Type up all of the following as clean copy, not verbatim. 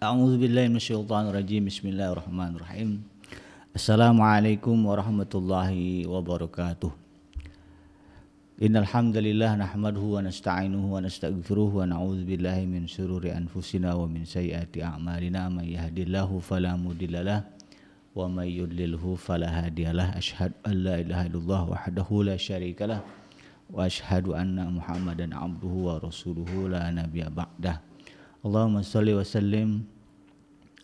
A'udzubillahi minasyaitonirrajim. Bismillahirrahmanirrahim. Assalamualaikum warahmatullahi wabarakatuh. Innal hamdalillah nahmaduhu wa nasta'inuhu wa nastaghfiruh wa na'udzu billahi min shururi anfusina wa min sayyiati a'malina. May yahdihillahu fala mudhillalah wa may yudlilhu fala hadiyalah. Asyhadu an la ilaha illallah wahdahu la syarikalah wa asyhadu anna Muhammadan abduhu wa rasuluhu la nabiyya ba'dah. Allahumma shalli wa sallim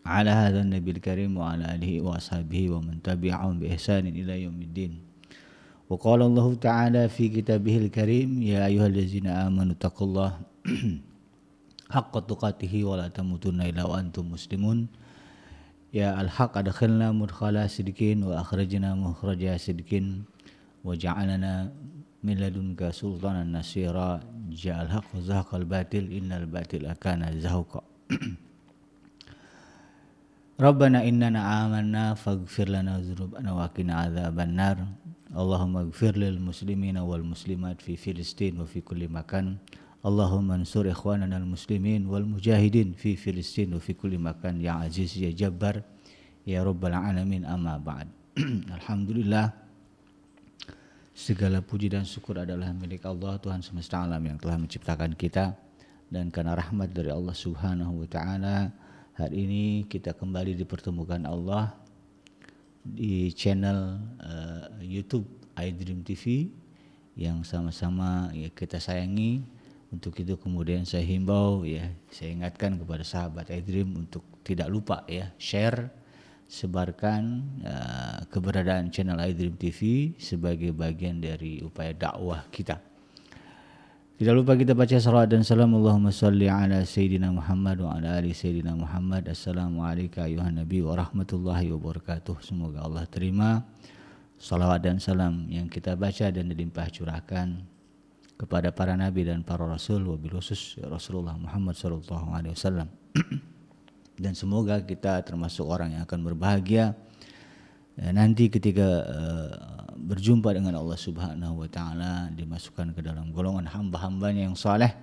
ala hadzal nabiyil karim wa ala alihi wa ashabihi wa man tabi'ahum bi ihsanin ila yaumiddin. Wa qala Allah ta'ala fi kitabihil karim, ya ayyuhallazina amanu taqullaha haqqa tuqatih wa la tamutunna illa wa antum muslimun. Ya al-haq adkhilna mudkhala sidqin wa akhrajna mukhraja sidqin wa ja'alna min ladunka sultanan nasira. Ja'al haq wa zahaqal batil innal batila kana zahuqa. Rabbana innana amanna faghfir lana dzunubana wa qina adzabannar. Allahumma ighfir lil muslimina wal muslimat fi Filistin wa fi kulli makan. Allahumma ansur ikhwanana al muslimin wal mujahidin fi Filistin wa fi kulli makan ya aziz ya jabbar ya rabbal alamin. Amma ba'd. Alhamdulillah, segala puji dan syukur adalah milik Allah, Tuhan semesta alam yang telah menciptakan kita, dan karena rahmat dari Allah Subhanahu wa taala, hari ini kita kembali dipertemukan Allah di channel YouTube iDream TV yang sama-sama ya kita sayangi. Untuk itu kemudian saya himbau ya, saya ingatkan kepada sahabat iDream untuk tidak lupa ya share, sebarkan keberadaan channel iDream TV sebagai bagian dari upaya dakwah kita. Tidak lupa kita baca salawat dan salam. Allahumma salli ala Sayyidina Muhammad wa ala ali Sayyidina Muhammad. Assalamualaikum ayuhan Nabi wa rahmatullahi wabarakatuh. Semoga Allah terima salawat dan salam yang kita baca dan dilimpah curahkan kepada para nabi dan para rasul, wabil khusus Rasulullah Muhammad sallallahu alaihi wasallam. Dan semoga kita termasuk orang yang akan berbahagia nanti ketika berjumpa dengan Allah Subhanahu wa taala, dimasukkan ke dalam golongan hamba-hambanya yang saleh,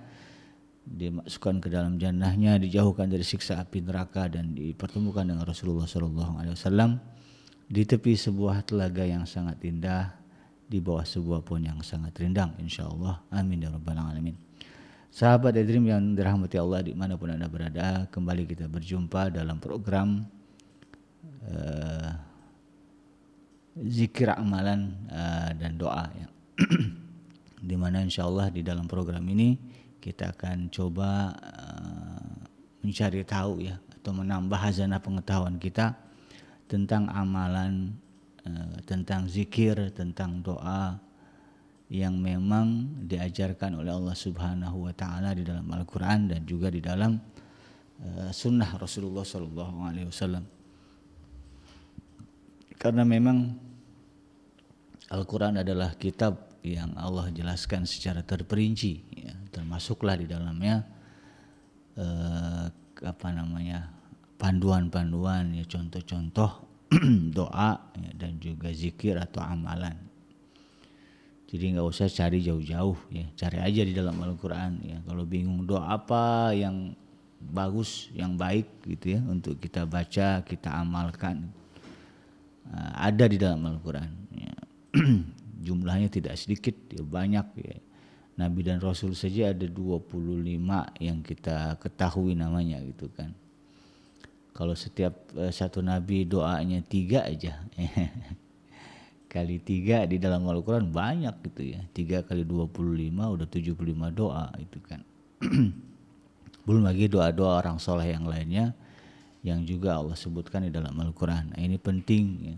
dimasukkan ke dalam jannahnya, dijauhkan dari siksa api neraka, dan dipertemukan dengan Rasulullah sallallahu alaihi wasallam di tepi sebuah telaga yang sangat indah, di bawah sebuah pohon yang sangat rindang, insyaallah. Amin ya rabbal alamin. Sahabat iDream yang dirahmati Allah dimanapun Anda berada, kembali kita berjumpa dalam program zikir amalan dan doa ya. Dimana insyaallah di dalam program ini kita akan coba mencari tahu ya, atau menambah hazanah pengetahuan kita tentang amalan, tentang zikir, tentang doa yang memang diajarkan oleh Allah Subhanahu wa taala di dalam Al-Qur'an dan juga di dalam sunnah Rasulullah sallallahu alaihi wasallam. Karena memang Al-Qur'an adalah kitab yang Allah jelaskan secara terperinci ya, termasuklah di dalamnya panduan-panduan ya, contoh-contoh doa ya, dan juga zikir atau amalan. Jadi nggak usah cari jauh-jauh ya, cari aja di dalam Al-Qur'an ya. Kalau bingung doa apa yang bagus, yang baik gitu ya untuk kita baca, kita amalkan, ada di dalam Al-Qur'an ya. Jumlahnya tidak sedikit ya, banyak ya. Nabi dan Rasul saja ada 25 yang kita ketahui namanya gitu kan. Kalau setiap satu nabi doanya 3 aja kali 3 di dalam Al-Qur'an banyak gitu ya. 3 kali 25 udah 75 doa itu kan. Belum lagi doa-doa orang soleh yang lainnya yang juga Allah sebutkan di dalam Al-Qur'an. Nah, ini penting ya.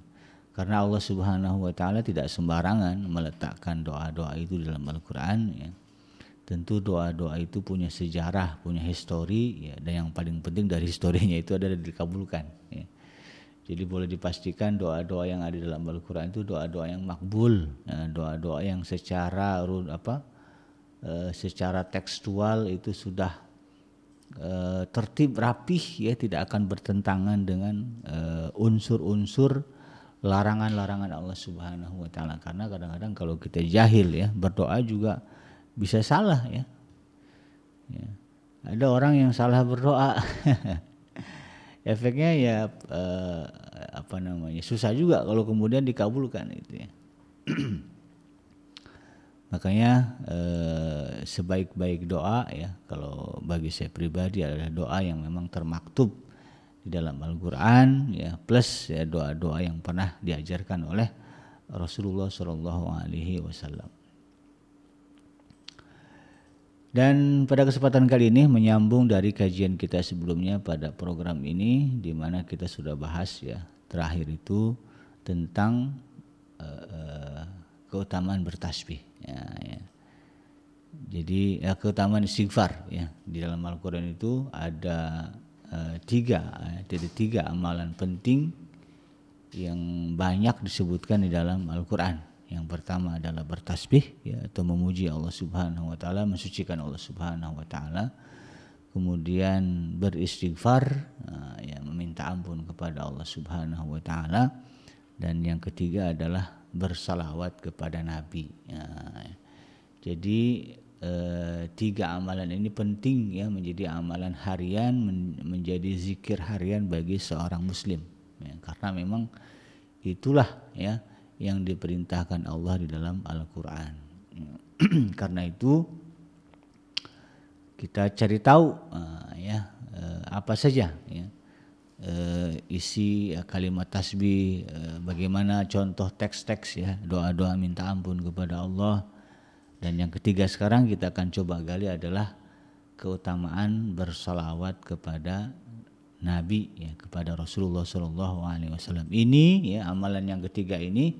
Karena Allah Subhanahu wa taala tidak sembarangan meletakkan doa-doa itu di dalam Al-Qur'an ya. Tentu doa-doa itu punya sejarah, punya histori ya, dan yang paling penting dari historinya itu adalah dikabulkan ya. Jadi boleh dipastikan doa-doa yang ada dalam Al-Qur'an itu doa-doa yang makbul, ya, doa-doa yang secara secara tekstual itu sudah tertib rapih ya, tidak akan bertentangan dengan unsur-unsur larangan-larangan Allah Subhanahu wa taala. Karena kadang-kadang kalau kita jahil ya, berdoa juga bisa salah ya. Ada orang yang salah berdoa efeknya ya susah juga kalau kemudian dikabulkan itu ya. Makanya sebaik-baik doa ya kalau bagi saya pribadi adalah doa yang memang termaktub di dalam Al-Qur'an ya, plus ya doa-doa yang pernah diajarkan oleh Rasulullah SAW. Dan pada kesempatan kali ini menyambung dari kajian kita sebelumnya pada program ini, di mana kita sudah bahas ya terakhir itu tentang keutamaan bertasbih ya. Jadi keutamaan istighfar ya, di dalam Al-Quran itu ada tiga amalan penting yang banyak disebutkan di dalam Al-Quran. Yang pertama adalah bertasbih ya, atau memuji Allah Subhanahu wa taala, mensucikan Allah Subhanahu wa taala. Kemudian beristighfar ya, meminta ampun kepada Allah Subhanahu wa taala. Dan yang ketiga adalah bersalawat kepada Nabi ya. Jadi tiga amalan ini penting ya, menjadi amalan harian, menjadi zikir harian bagi seorang muslim ya, karena memang itulah ya yang diperintahkan Allah di dalam Al-Quran. Karena itu kita cari tahu apa saja ya isi kalimat tasbih, bagaimana contoh teks-teks ya, doa-doa minta ampun kepada Allah. Dan yang ketiga sekarang kita akan coba gali adalah keutamaan bersalawat kepada Nabi ya, kepada Rasulullah SAW. Ini ya, amalan yang ketiga ini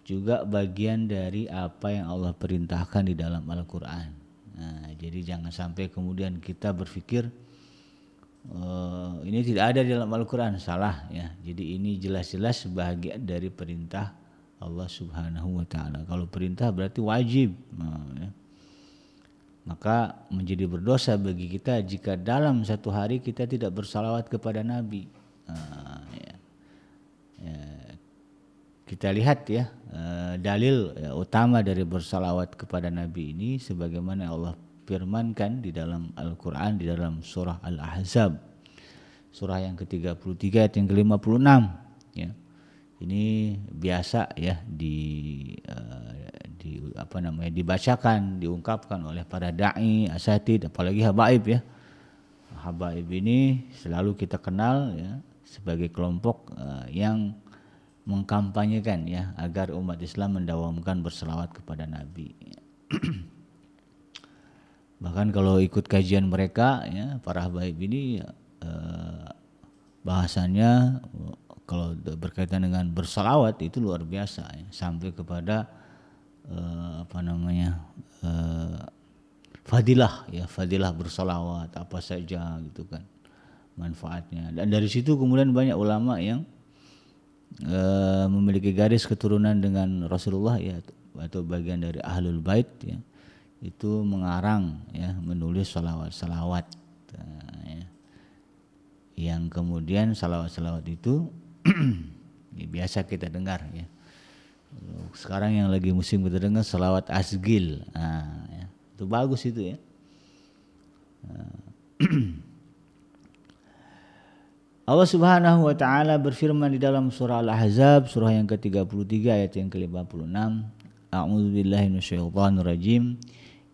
juga bagian dari apa yang Allah perintahkan di dalam Al-Quran. Nah, jadi jangan sampai kemudian kita berpikir ini tidak ada di dalam Al-Quran, salah ya. Jadi ini jelas-jelas bagian dari perintah Allah Subhanahu wa taala. Kalau perintah berarti wajib. Ya. Maka menjadi berdosa bagi kita jika dalam satu hari kita tidak bersalawat kepada Nabi. Kita lihat ya dalil utama dari bersalawat kepada Nabi ini sebagaimana Allah firmankan di dalam Al-Quran, di dalam surah Al-Ahzab, surah yang ke-33 ayat yang ke-56 ya. Ini biasa ya dibacakan, diungkapkan oleh para dai, asatid, apalagi habaib ya. Habaib ini selalu kita kenal ya sebagai kelompok yang mengkampanyekan ya agar umat Islam mendawamkan berselawat kepada Nabi. Bahkan kalau ikut kajian mereka ya, para habaib ini bahasannya kalau berkaitan dengan bersalawat itu luar biasa ya, sampai kepada fadilah bersalawat apa saja gitu kan manfaatnya. Dan dari situ kemudian banyak ulama yang memiliki garis keturunan dengan Rasulullah ya, atau bagian dari Ahlul Bait ya, itu mengarang ya, menulis salawat ya, yang kemudian salawat itu ya, biasa kita dengar ya. Sekarang yang lagi musim kita dengar salawat asgil, ya, itu bagus itu ya. Allah Subhanahu wa taala berfirman di dalam surah Al-Ahzab, surah yang ke-33 ayat yang ke-56. A'udzubillahi minasyaitonirrajim.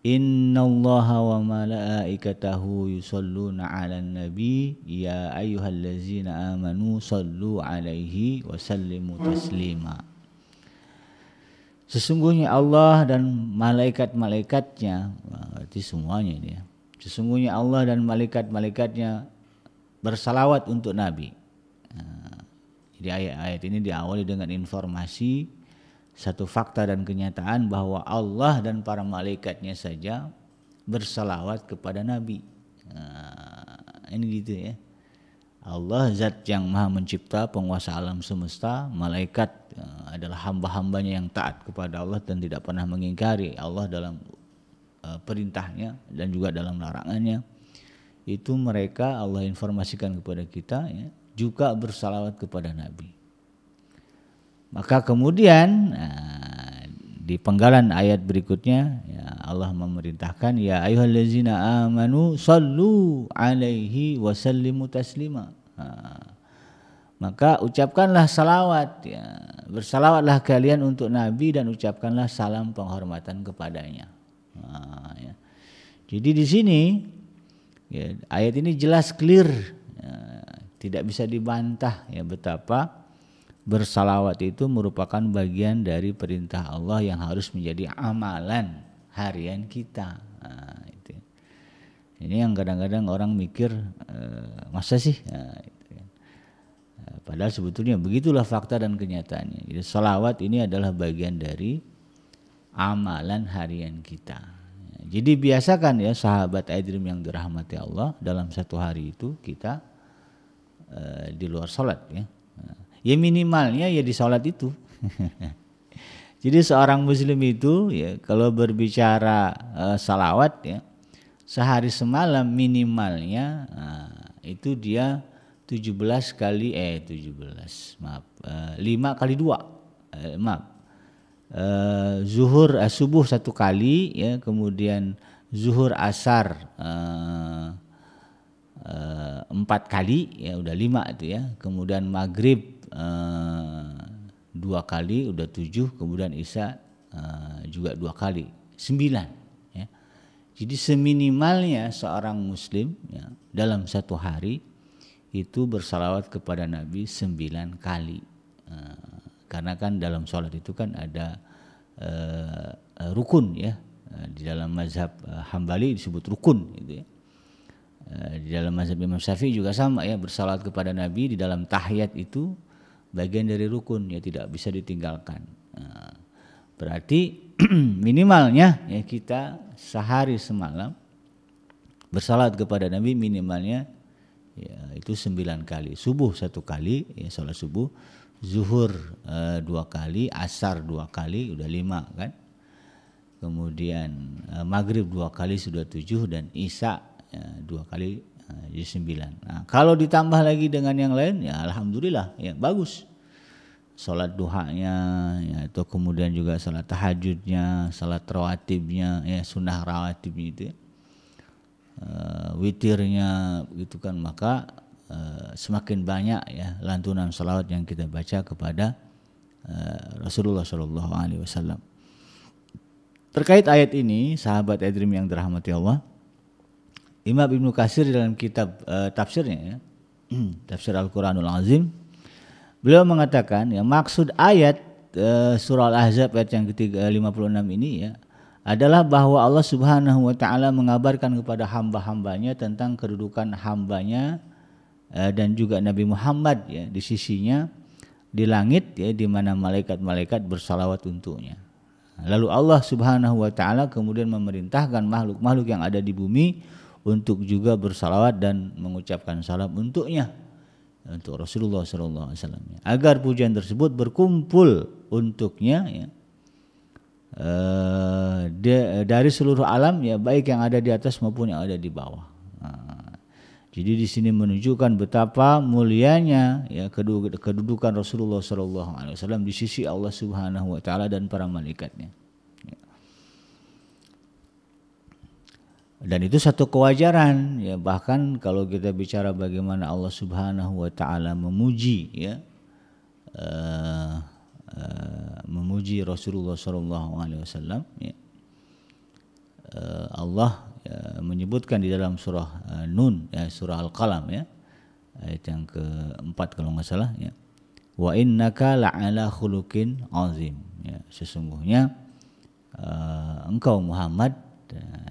Innallaha wa malaikatahu yusholluna 'alan nabi ya ayyuhallazina amanu shallu 'alaihi wa sallimu taslima. Sesungguhnya Allah dan malaikat-malaikatnya, berarti semuanya ini ya. Sesungguhnya Allah dan malaikat-malaikatnya bersalawat untuk Nabi. Jadi ayat-ayat ini diawali dengan informasi satu fakta dan kenyataan bahwa Allah dan para malaikatnya saja bersalawat kepada Nabi. Ini gitu ya. Allah zat yang maha mencipta, penguasa alam semesta, malaikat adalah hamba-hambanya yang taat kepada Allah dan tidak pernah mengingkari Allah dalam perintahnya dan juga dalam larangannya. Itu mereka Allah informasikan kepada kita ya, juga bersalawat kepada Nabi. Maka kemudian di penggalan ayat berikutnya ya, Allah memerintahkan ya ayyuhallazina amanu sallu alaihi wa sallimu taslima. Maka ucapkanlah salawat, ya. Bersalawatlah kalian untuk Nabi dan ucapkanlah salam penghormatan kepadanya. Ya. Jadi di sini ya, ayat ini jelas clear, ya, tidak bisa dibantah ya betapa bersalawat itu merupakan bagian dari perintah Allah yang harus menjadi amalan harian kita. Itu. Ini yang kadang-kadang orang mikir masa sih? Padahal sebetulnya begitulah fakta dan kenyataannya. Jadi salawat ini adalah bagian dari amalan harian kita. Jadi biasakan ya sahabat iDream yang dirahmati Allah, dalam satu hari itu kita di luar salat ya. Ya minimalnya ya di salat itu. Jadi seorang muslim itu ya kalau berbicara salawat ya, sehari semalam minimalnya itu dia 5 kali 2 zuhur subuh 1 kali ya, kemudian zuhur asar 4 kali ya udah 5 itu ya, kemudian maghrib 2 kali udah 7, kemudian isya juga 2 kali 9 ya. Jadi seminimalnya seorang muslim ya, dalam satu hari itu bersalawat kepada Nabi 9 kali. Karena kan dalam sholat itu kan ada rukun ya. Di dalam mazhab Hambali disebut rukun gitu ya. Di dalam mazhab Imam Syafi'i juga sama ya, bersalawat kepada Nabi di dalam tahiyat itu bagian dari rukun ya, tidak bisa ditinggalkan. Berarti minimalnya ya kita sehari semalam bersalawat kepada Nabi minimalnya ya itu 9 kali. Subuh 1 kali ya, salat subuh, zuhur 2 kali, asar 2 kali udah 5 kan. Kemudian maghrib 2 kali sudah 7, dan isya 2 kali jadi 9. Nah, kalau ditambah lagi dengan yang lain ya alhamdulillah ya bagus. Salat duhanya ya, atau kemudian juga salat tahajudnya, salat rawatibnya ya, sunnah rawatibnya itu ya. Witirnya gitu kan, maka semakin banyak ya lantunan salawat yang kita baca kepada Rasulullah Shallallahu Alaihi Wasallam. Terkait ayat ini, sahabat iDream yang dirahmati Allah, Imam Ibnu Katsir dalam kitab tafsirnya ya, tafsir Al-Quranul Azim, beliau mengatakan ya maksud ayat surah Al-Ahzab ayat yang ke-56 ini ya adalah bahwa Allah Subhanahu wa taala mengabarkan kepada hamba-hambanya tentang kedudukan hambanya dan juga Nabi Muhammad ya di sisinya di langit ya, di mana malaikat-malaikat bersalawat untuknya. Lalu Allah Subhanahu wa taala kemudian memerintahkan makhluk-makhluk yang ada di bumi untuk juga bersalawat dan mengucapkan salam untuknya, untuk Rasulullah sallallahu alaihi wasallam, agar pujian tersebut berkumpul untuknya ya. Dari seluruh alam ya, baik yang ada di atas maupun yang ada di bawah. Jadi di sini menunjukkan betapa mulianya ya kedudukan Rasulullah sallallahu alaihi wasallam di sisi Allah Subhanahu wa taala dan para malaikatnya. Dan itu satu kewajaran ya, bahkan kalau kita bicara bagaimana Allah Subhanahu wa taala memuji ya memuji Rasulullah sallallahu alaihi wasallam ya. Allah ya, menyebutkan di dalam surah Nun ya, surah Al-Qalam ya, ayat yang keempat kalau nggak salah ya, wa innaka la'ala khuluqin azim ya, sesungguhnya engkau Muhammad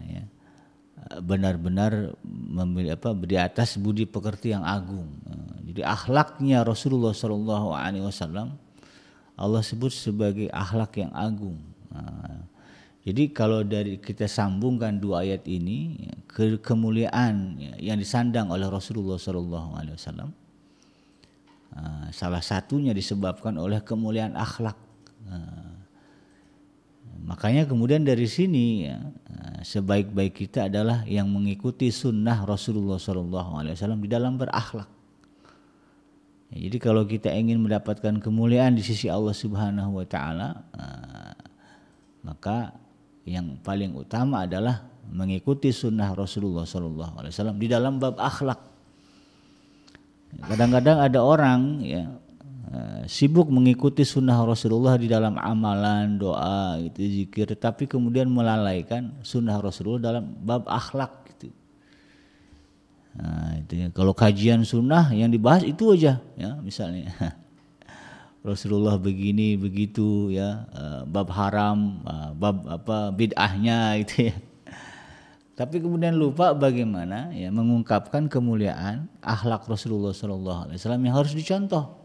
ya, benar-benar di atas budi pekerti yang agung. Jadi akhlaknya Rasulullah sallallahu alaihi wasallam Allah sebut sebagai akhlak yang agung. Jadi kalau dari kita sambungkan dua ayat ini, kemuliaan yang disandang oleh Rasulullah SAW, salah satunya disebabkan oleh kemuliaan akhlak. Makanya kemudian dari sini ya, sebaik-baik kita adalah yang mengikuti sunnah Rasulullah SAW di dalam berakhlak. Jadi kalau kita ingin mendapatkan kemuliaan di sisi Allah Subhanahu wa taala, maka yang paling utama adalah mengikuti sunnah Rasulullah SAW di dalam bab akhlak. Kadang-kadang ada orang ya sibuk mengikuti sunnah Rasulullah di dalam amalan, doa, itu zikir, tapi kemudian melalaikan sunnah Rasulullah dalam bab akhlak gitu. Nah, itu ya. Kalau kajian sunnah yang dibahas itu aja ya, misalnya Rasulullah begini begitu ya, bab haram, bab apa bid'ahnya gitu ya. Tapi kemudian lupa bagaimana ya mengungkapkan kemuliaan akhlak Rasulullah SAW yang harus dicontoh.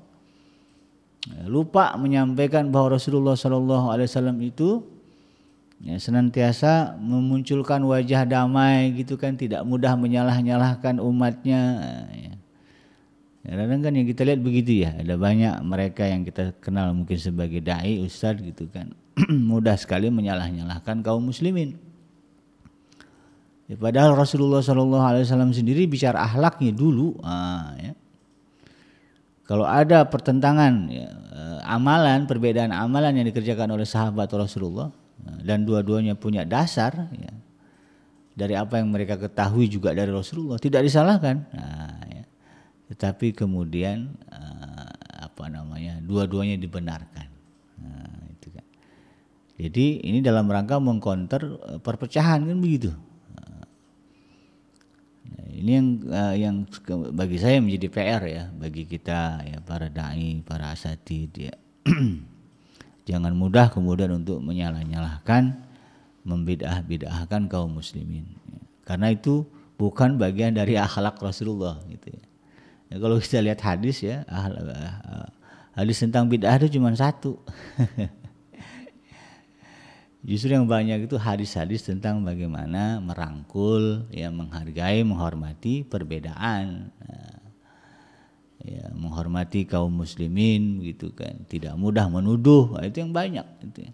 Lupa menyampaikan bahwa Rasulullah SAW itu ya, senantiasa memunculkan wajah damai gitu kan, tidak mudah menyalah-nyalahkan umatnya. Ya. Kadang kan yang kita lihat begitu ya, ada banyak mereka yang kita kenal mungkin sebagai dai, ustadz gitu kan, mudah sekali menyalah-nyalahkan kaum muslimin. Ya, padahal Rasulullah SAW sendiri bicara akhlaknya dulu, ya. Kalau ada pertentangan ya, amalan, perbedaan amalan yang dikerjakan oleh sahabat Rasulullah dan dua-duanya punya dasar ya, dari apa yang mereka ketahui juga dari Rasulullah, tidak disalahkan. Ya. Tetapi kemudian dua-duanya dibenarkan. Itu kan. Jadi ini dalam rangka mengcounter perpecahan kan begitu. Ini yang bagi saya menjadi PR ya, bagi kita ya, para dai, para asatid ya. Jangan mudah kemudian untuk menyalah-nyalahkan, membid'ah-bid'ahkan kaum muslimin ya. Karena itu bukan bagian dari akhlak Rasulullah gitu ya. Ya, kalau kita lihat hadis ya, hadis tentang bid'ah itu cuma satu. Justru yang banyak itu hadis-hadis tentang bagaimana merangkul, ya, menghargai, menghormati perbedaan, ya, menghormati kaum muslimin, gitu kan, tidak mudah menuduh, itu yang banyak. Itu.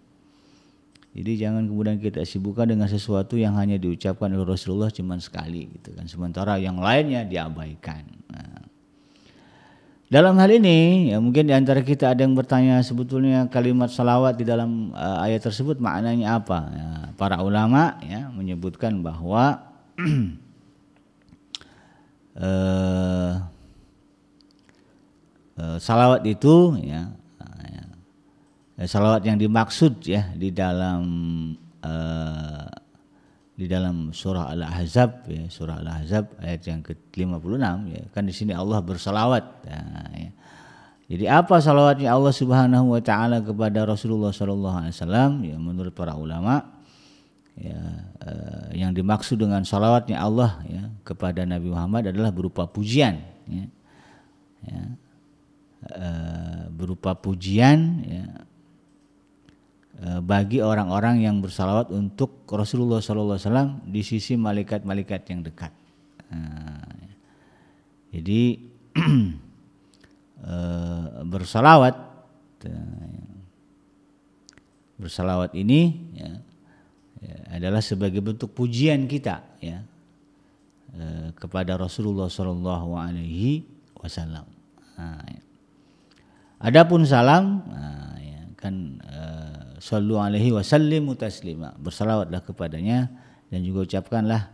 Jadi jangan kemudian kita sibukkan dengan sesuatu yang hanya diucapkan oleh Rasulullah cuma sekali, gitu kan, sementara yang lainnya diabaikan. Dalam hal ini, ya mungkin di antara kita ada yang bertanya sebetulnya kalimat salawat di dalam ayat tersebut maknanya apa? Ya, para ulama ya menyebutkan bahwa salawat itu ya, salawat yang dimaksud ya di dalam surah Al-Ahzab ya, surah Al-Ahzab ayat yang ke-56 ya, kan di sini Allah bersalawat. Nah, ya. Jadi apa salawatnya Allah Subhanahu wa taala kepada Rasulullah sallallahu alaihi wasallam? Ya menurut para ulama ya, yang dimaksud dengan salawatnya Allah ya kepada Nabi Muhammad adalah berupa pujian ya. Ya. Berupa pujian ya, bagi orang-orang yang bersalawat untuk Rasulullah SAW di sisi malaikat-malaikat yang dekat. Jadi bersalawat ini ya, adalah sebagai bentuk pujian kita ya, kepada Rasulullah SAW. Adapun salam, ya, kan sallu alaihi wasallimu taslima, bersalawatlah kepadanya dan juga ucapkanlah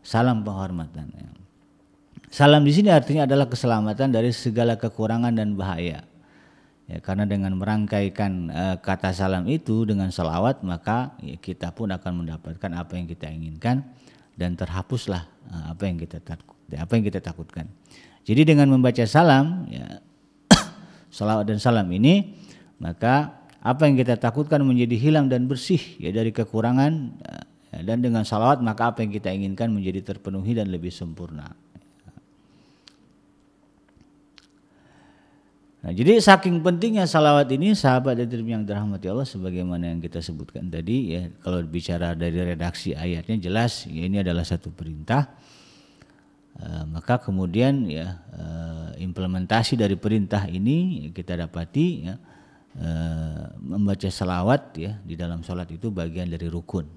salam penghormatan. Salam di sini artinya adalah keselamatan dari segala kekurangan dan bahaya. Ya, karena dengan merangkaikan kata salam itu dengan salawat, maka ya, kita pun akan mendapatkan apa yang kita inginkan dan terhapuslah apa yang kita takutkan. Jadi dengan membaca salam ya, salawat dan salam ini, maka apa yang kita takutkan menjadi hilang dan bersih ya dari kekurangan, dan dengan salawat maka apa yang kita inginkan menjadi terpenuhi dan lebih sempurna. Nah, jadi saking pentingnya salawat ini, sahabat dan yang dirahmati Allah, sebagaimana yang kita sebutkan tadi ya, kalau bicara dari redaksi ayatnya jelas ya, ini adalah satu perintah. Maka kemudian ya implementasi dari perintah ini kita dapati ya, membaca salawat ya di dalam sholat itu bagian dari rukun.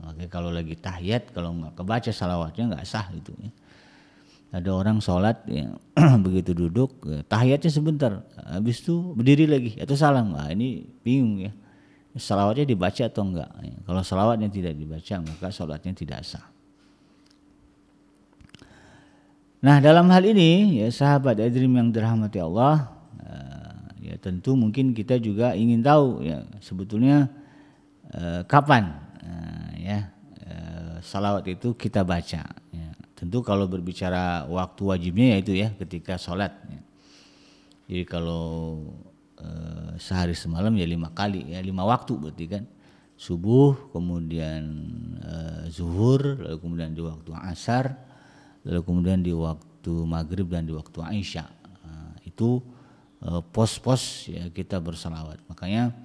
Makanya kalau lagi tahiyat, kalau nggak kebaca salawatnya nggak sah itu ya. Ada orang sholat ya, begitu duduk tahiyatnya sebentar, habis itu berdiri lagi atau salam, ini bingung ya, salawatnya dibaca atau enggak ya. Kalau salawatnya tidak dibaca maka sholatnya tidak sah. Nah, dalam hal ini ya sahabat Adrim yang dirahmati Allah, ya tentu mungkin kita juga ingin tahu ya sebetulnya kapan salawat itu kita baca. Ya. Tentu kalau berbicara waktu wajibnya yaitu ya ketika sholat. Ya. Jadi kalau sehari semalam ya 5 kali ya 5 waktu berarti kan. Subuh, kemudian zuhur, lalu kemudian di waktu asar, lalu kemudian di waktu maghrib dan di waktu isya. Itu pos-pos ya kita bersalawat. Makanya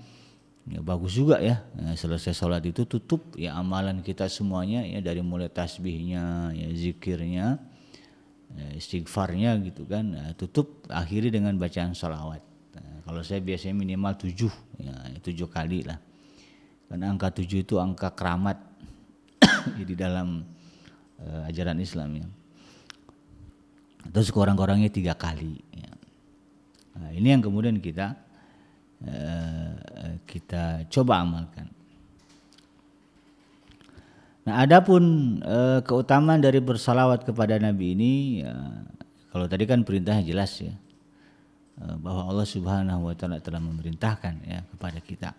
ya bagus juga ya selesai sholat itu tutup ya amalan kita semuanya ya dari mulai tasbihnya, ya zikirnya, ya, istighfarnya gitu kan. Tutup akhiri dengan bacaan salawat. Kalau saya biasanya minimal 7 ya 7 kali lah. Karena angka 7 itu angka keramat di dalam ajaran Islam ya. Terus kurang-kurangnya 3 kali ya. Nah, ini yang kemudian kita coba amalkan. Nah, adapun keutamaan dari bersalawat kepada Nabi ini ya, kalau tadi kan perintahnya jelas ya bahwa Allah Subhanahu wa taala telah memerintahkan ya kepada kita.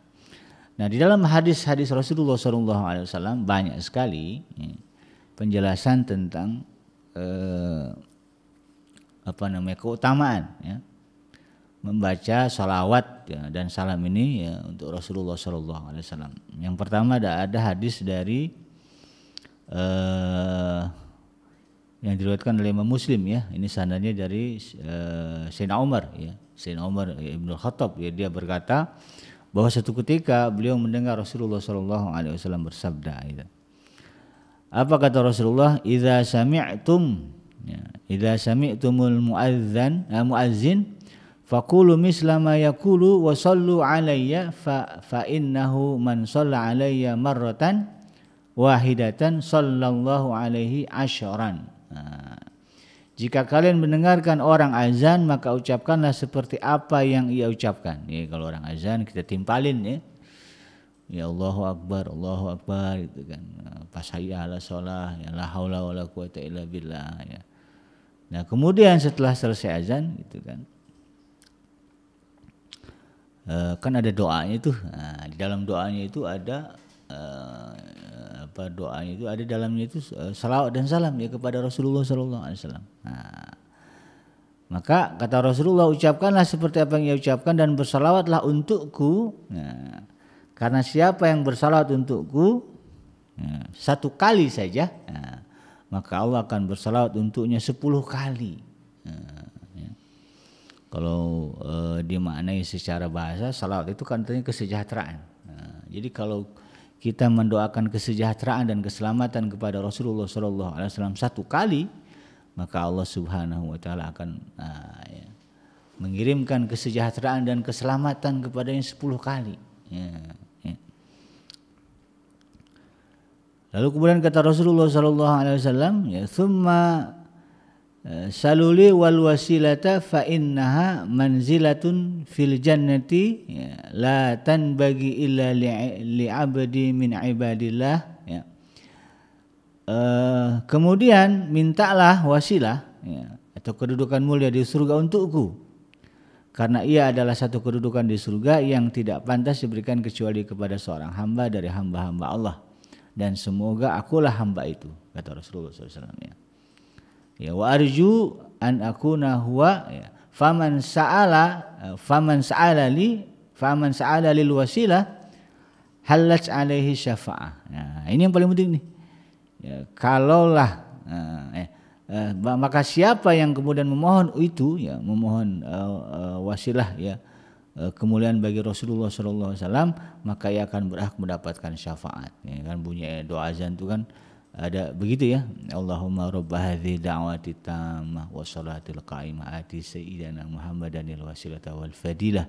Nah, di dalam hadis-hadis Rasulullah SAW banyak sekali ya, penjelasan tentang keutamaan ya, membaca salawat ya, dan salam ini ya, untuk Rasulullah SAW. Yang pertama ada hadis dari yang diriwayatkan oleh Imam Muslim ya. Ini sanadnya dari Sayyidina Umar ya. Sayyidina Umar Ibnu Khattab ya, dia berkata bahwa suatu ketika beliau mendengar Rasulullah SAW bersabda gitu. Apa kata Rasulullah? Idza sami'tumul muazzin faqulu misla ma yaqulu wa sallu alayya fa innahu man shalla alayya marratan wahidatan sallallahu alaihi asyran. Jika kalian mendengarkan orang azan maka ucapkanlah seperti apa yang ia ucapkan. Ya, kalau orang azan kita timpalin ya. Ya Allahu Akbar gitu kan. Pas hayya 'ala shalah ya la haula wala quwata illa billah ya. Nah, kemudian setelah selesai azan gitu kan. Kan ada doanya itu. Nah, di dalam doanya itu ada doanya itu ada dalamnya itu salawat dan salam ya kepada Rasulullah SAW. Nah, maka kata Rasulullah, ucapkanlah seperti apa yang ia ucapkan dan bersalawatlah untukku. Nah, karena siapa yang bersalawat untukku satu kali saja, maka Allah akan bersalawat untuknya 10 kali. Kalau dimaknai secara bahasa, salawat itu kan artinya kesejahteraan. Jadi kalau kita mendoakan kesejahteraan dan keselamatan kepada Rasulullah SAW 1 kali, maka Allah Subhanahu wa taala akan mengirimkan kesejahteraan dan keselamatan kepadanya 10 kali. Lalu kemudian kata Rasulullah SAW, ya, "Tsumma saluli wal wasilata fa innaha manzilatun fil jannati ya, la tanbaghi illa li 'abdi min ibadillah." Ya. Kemudian mintalah wasilah ya, atau kedudukan mulia di surga untukku, karena ia adalah satu kedudukan di surga yang tidak pantas diberikan kecuali kepada seorang hamba dari hamba-hamba Allah, dan semoga akulah hamba itu, kata Rasulullah SAW. Ya. Ya, wa arju an akuna huwa ya. faman sa'ala lil wasilah halat alaihi syafa'ah. Nah, ini yang paling penting nih. Ya, kalaulah maka siapa yang kemudian memohon itu ya, memohon wasilah ya, kemuliaan bagi Rasulullah SAW, maka ia akan berhak mendapatkan syafaat. Ya, kan bunyi doa azan itu kan ada begitu ya. Allahumma rabb hadhihi da'wati tammah wa salatil qa'imah ati sayyidina Muhammadanil wasilata wal fadilah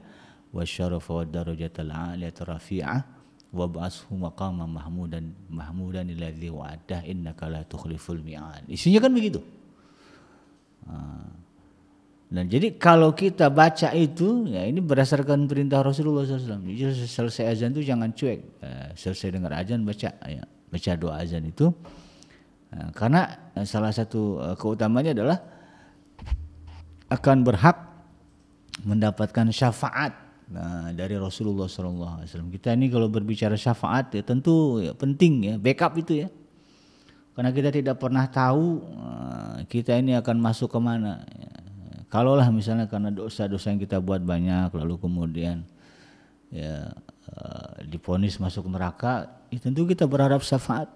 wasyarafa wad darajatal 'aliyata rafi'ah wa ba'ashu maqaman mahmudan alladzi wa'ada innaka la tukhliful mi'ad. Isinya kan begitu. Dan jadi kalau kita baca itu ya, ini berdasarkan perintah Rasulullah SAW. Jadi selesai azan itu jangan cuek. Selesai dengar azan baca ya. Baca doa azan itu karena salah satu keutamaannya adalah akan berhak mendapatkan syafaat dari Rasulullah SAW. Kita ini kalau berbicara syafaat ya tentu ya, penting ya, backup itu ya. Karena kita tidak pernah tahu kita ini akan masuk kemana. Ya. Kalaulah misalnya karena dosa-dosa yang kita buat banyak, lalu kemudian ya divonis masuk neraka, ya tentu kita berharap syafaat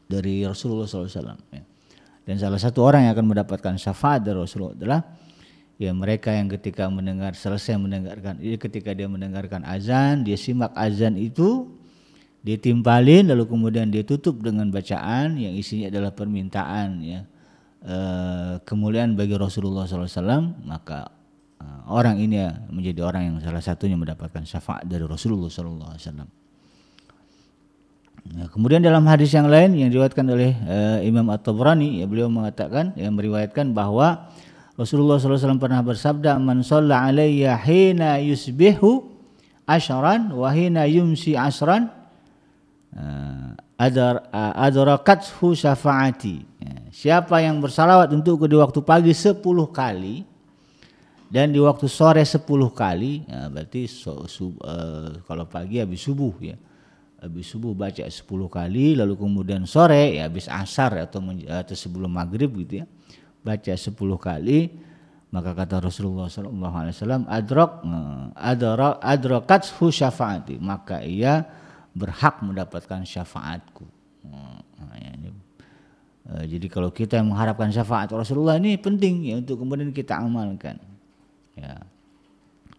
dari Rasulullah SAW. Ya. Dan salah satu orang yang akan mendapatkan syafaat dari Rasulullah adalah ya mereka yang ketika ketika dia mendengarkan azan, dia simak azan itu, dia timpalin, lalu kemudian dia tutup dengan bacaan yang isinya adalah permintaan ya kemuliaan bagi Rasulullah SAW, maka orang ini ya menjadi orang yang salah satunya mendapatkan syafaat dari Rasulullah SAW. Nah, kemudian dalam hadis yang lain yang diriwayatkan oleh Imam At-Tabrani, ya, beliau mengatakan, yang meriwayatkan bahwa Rasulullah SAW pernah bersabda, "Man shalla alayya hina yusbihu ashran wa hina yumsi ashran adrakathu syafaati." Siapa yang bersalawat untuk di waktu pagi 10 kali dan di waktu sore 10 kali, ya berarti kalau pagi habis subuh ya. Habis subuh baca 10 kali, lalu kemudian sore ya habis asar atau sebelum maghrib gitu ya, baca 10 kali, maka kata Rasulullah SAW, adrakathu syafaati, maka ia berhak mendapatkan syafaatku. Jadi kalau kita mengharapkan syafaat Rasulullah ini penting ya untuk kemudian kita amalkan. Ya.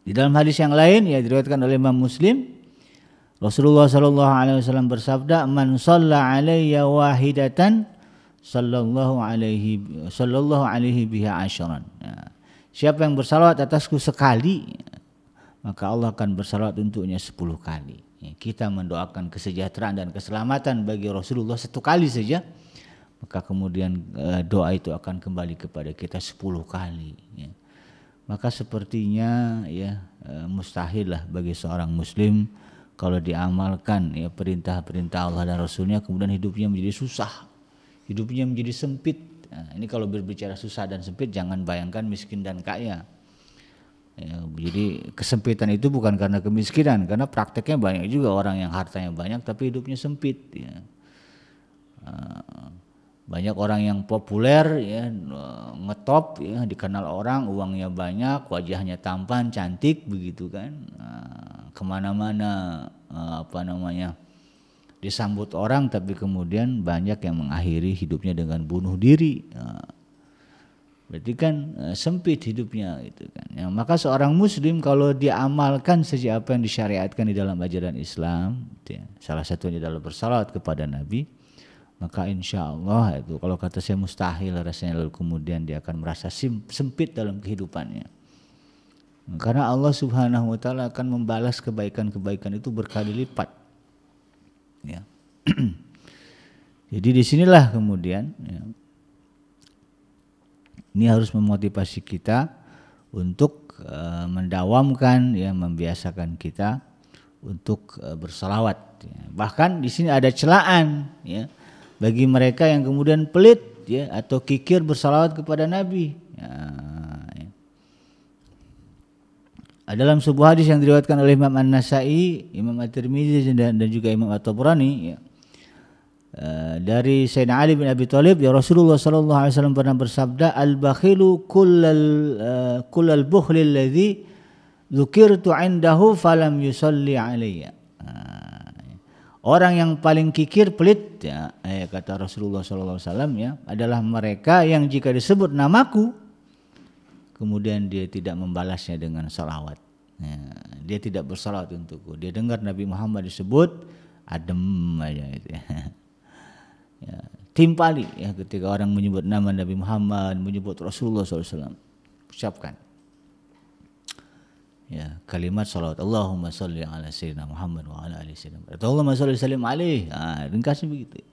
Di dalam hadis yang lain ya diriwayatkan oleh Imam Muslim, Rasulullah SAW bersabda, "Man shalla alayya wahidatan sallallahu alaihi biha asyran." Ya. Siapa yang bersalawat atasku sekali, maka Allah akan bersalawat untuknya 10 kali. Ya, kita mendoakan kesejahteraan dan keselamatan bagi Rasulullah 1 kali saja, maka kemudian doa itu akan kembali kepada kita 10 kali. Ya. Maka sepertinya ya mustahil lah bagi seorang muslim kalau diamalkan ya perintah-perintah Allah dan Rasulnya kemudian hidupnya menjadi susah, hidupnya menjadi sempit. Nah, ini kalau berbicara susah dan sempit jangan bayangkan miskin dan kaya. Ya, jadi kesempitan itu bukan karena kemiskinan, karena prakteknya banyak juga orang yang hartanya banyak tapi hidupnya sempit. Ya. Banyak orang yang populer ya, ngetop ya, dikenal orang, uangnya banyak, wajahnya tampan, cantik begitu kan, kemana-mana disambut orang, tapi kemudian banyak yang mengakhiri hidupnya dengan bunuh diri. Berarti kan sempit hidupnya gitu kan. Ya, maka seorang muslim kalau diamalkan saja apa yang disyariatkan di dalam ajaran Islam, ya, salah satunya adalah bersalawat kepada Nabi, maka insya Allah itu kalau kata saya mustahil rasanya lalu kemudian dia akan merasa sempit dalam kehidupannya. Karena Allah Subhanahu wa taala akan membalas kebaikan-kebaikan itu berkali lipat. Ya. Jadi disinilah kemudian ya, ini harus memotivasi kita untuk mendawamkan ya, membiasakan kita untuk bersalawat. Ya. Bahkan di sini ada celaan ya bagi mereka yang kemudian pelit ya atau kikir bersalawat kepada Nabi. Ya. Dalam sebuah hadis yang diriwayatkan oleh Imam An-Nasai, Imam At-Tirmidzi dan juga Imam At-Tabrani ya, dari Sayyidina Ali bin Abi Thalib, ya Rasulullah SAW pernah bersabda, "Al-bakhilu kullal bukhli alladhi dzukirtu 'indahu falam yusalli alayya." Orang yang paling kikir pelit ya, kata Rasulullah SAW ya, adalah mereka yang jika disebut namaku kemudian dia tidak membalasnya dengan salawat. Ya, dia tidak bersalawat untukku. Dia dengar Nabi Muhammad disebut, adem aja itu ya. Ya, timpali ya ketika orang menyebut nama Nabi Muhammad, menyebut Rasulullah SAW, ucapkan ya kalimat salawat, Allahumma sholli ala sayyidina Muhammad wa ala ali sayyidina Muhammad, Allahumma sholli sallim alaihi. Ringkasnya begitu ya.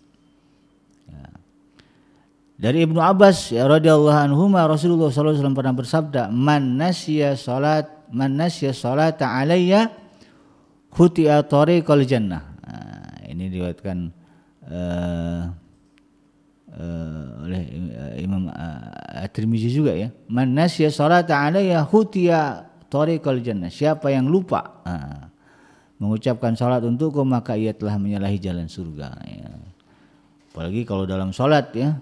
Dari Ibnu Abbas ya radhiyallahu anhuma, Rasulullah SAW pernah bersabda, man nasiya salata alayya khuti'a tariqal jannah. Ini diriwayatkan oleh Imam At-Tirmizi juga ya. Man nasiya salata alayya khutiya tariqal jannah. Siapa yang lupa mengucapkan salat untukku maka ia telah menyalahi jalan surga ya. Apalagi kalau dalam salat ya,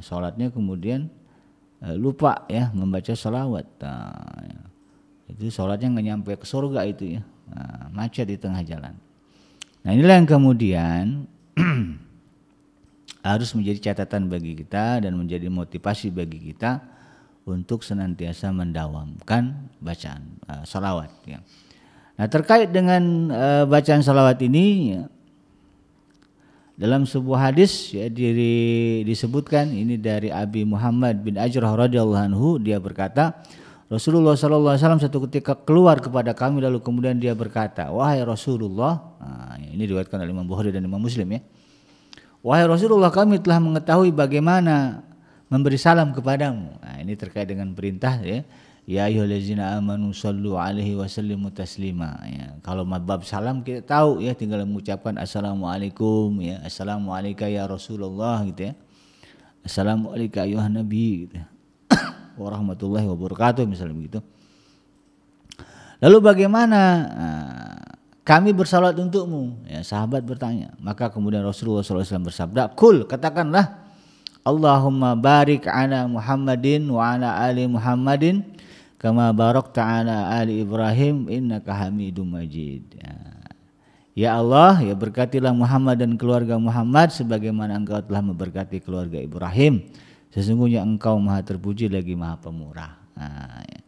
salatnya kemudian lupa ya membaca salawat. Ya. Itu salatnya enggak nyampe ke surga itu ya. Macet di tengah jalan. Nah, inilah yang kemudian harus menjadi catatan bagi kita dan menjadi motivasi bagi kita untuk senantiasa mendawamkan bacaan salawat ya. Nah, terkait dengan bacaan salawat ini ya, dalam sebuah hadis ya disebutkan ini dari Abi Muhammad bin Ajrah radhiyallahu anhu, dia berkata Rasulullah sallallahu alaihi wasallam satu ketika keluar kepada kami lalu kemudian dia berkata, wahai Rasulullah, ini diriwayatkan oleh Imam Bukhari dan Imam Muslim ya. Wahai Rasulullah, kami telah mengetahui bagaimana memberi salam kepadamu. Nah, ini terkait dengan perintah ya. Ya ayyuhallazina amanu sallu alaihi wa sallimu taslima ya. Kalau bab salam kita tahu ya, tinggal mengucapkan assalamualaikum ya, assalamualaikum ya Rasulullah gitu ya. Assalamualaikum ayuhan nabi gitu. Warahmatullahi wabarakatuh misalnya begitu. Lalu bagaimana kami bersalawat untukmu? Ya, sahabat bertanya. Maka kemudian Rasulullah SAW bersabda, Kul, katakanlah Allahumma barik ala Muhammadin wa ala ali Muhammadin kama barakta ala ali Ibrahim innaka Hamidum Majid. Ya Allah, ya berkatilah Muhammad dan keluarga Muhammad sebagaimana engkau telah memberkati keluarga Ibrahim. Sesungguhnya engkau maha terpuji lagi maha pemurah. Ya.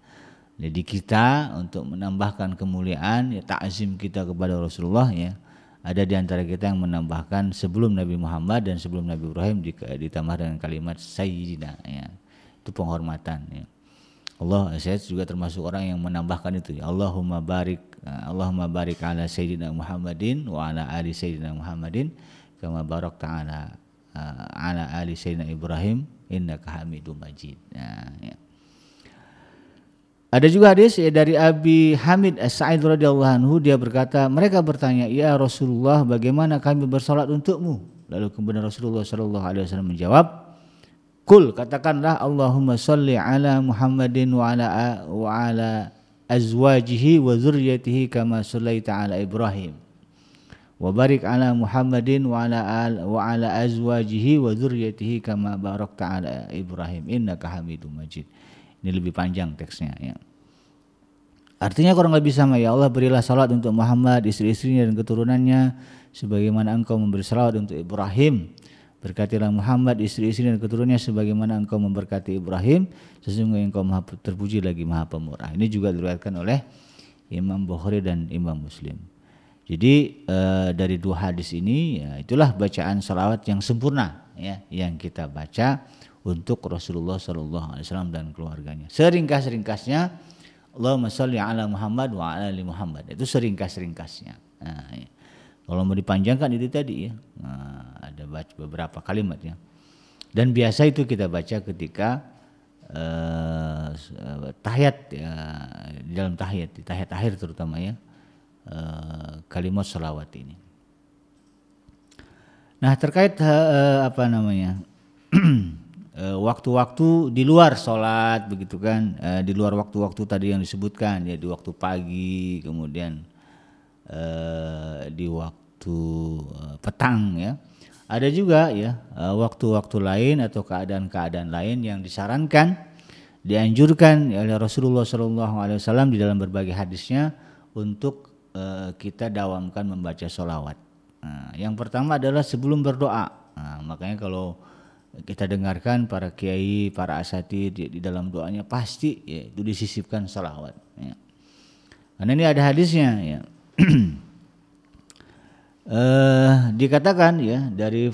Jadi kita untuk menambahkan kemuliaan ya, ta'zim kita kepada Rasulullah ya, ada di antara kita yang menambahkan sebelum Nabi Muhammad dan sebelum Nabi Ibrahim ditambah dengan kalimat Sayyidina ya. Itu penghormatan ya. Saya juga termasuk orang yang menambahkan itu ya. Allahumma barik ala Sayyidina Muhammadin wa ala ali Sayyidina Muhammadin kama barakta ala ali Sayyidina Ibrahim innaka Hamidum Majid. Nah, ya. Ada juga hadis ya, dari Abi Hamid As-Sa'id radhiyallahu anhu, dia berkata, mereka bertanya, ya Rasulullah, bagaimana kami bersalat untukmu? Lalu kemudian Rasulullah sallallahu alaihi wasallam menjawab, Kul, katakanlah Allahumma salli ala Muhammadin wa ala azwajihi wa dzurriyyatihi kama shallaita ala Ibrahim. Wa barik ala Muhammadin wa ala azwajihi wa dzurriyyatihi kama barakta ala Ibrahim innaka Hamidum Majid. Ini lebih panjang teksnya ya. Artinya kurang lebih sama, ya Allah berilah salat untuk Muhammad, istri-istrinya dan keturunannya sebagaimana engkau memberi salat untuk Ibrahim. Berkatilah Muhammad, istri-istrinya dan keturunannya sebagaimana engkau memberkati Ibrahim. Sesungguhnya engkau maha terpuji lagi maha pemurah. Ini juga diriwayatkan oleh Imam Bukhari dan Imam Muslim. Jadi dari dua hadis ini ya, itulah bacaan salawat yang sempurna ya, yang kita baca untuk Rasulullah SAW dan keluarganya. Seringkas-ringkasnya Allahumma sholli ala Muhammad wa ala ali Muhammad. Itu seringkas-ringkasnya. Nah, ya. Kalau mau dipanjangkan itu tadi ya, ada beberapa kalimat ya. Dan biasa itu kita baca ketika tahiyat ya, di dalam tahiyat, di tahiyat akhir terutama ya, kalimat salawat ini. Nah, terkait waktu-waktu di luar sholat begitu kan, di luar waktu-waktu tadi yang disebutkan ya, di waktu pagi, kemudian di waktu petang ya. Ada juga ya waktu-waktu lain atau keadaan-keadaan lain yang disarankan, dianjurkan oleh Rasulullah SAW di dalam berbagai hadisnya untuk kita dawamkan membaca sholawat. Nah, yang pertama adalah sebelum berdoa. Nah, makanya kalau kita dengarkan para kiai, para asatidz di dalam doanya pasti ya, itu disisipkan sholawat. Ya. Karena ini ada hadisnya ya. Dikatakan ya dari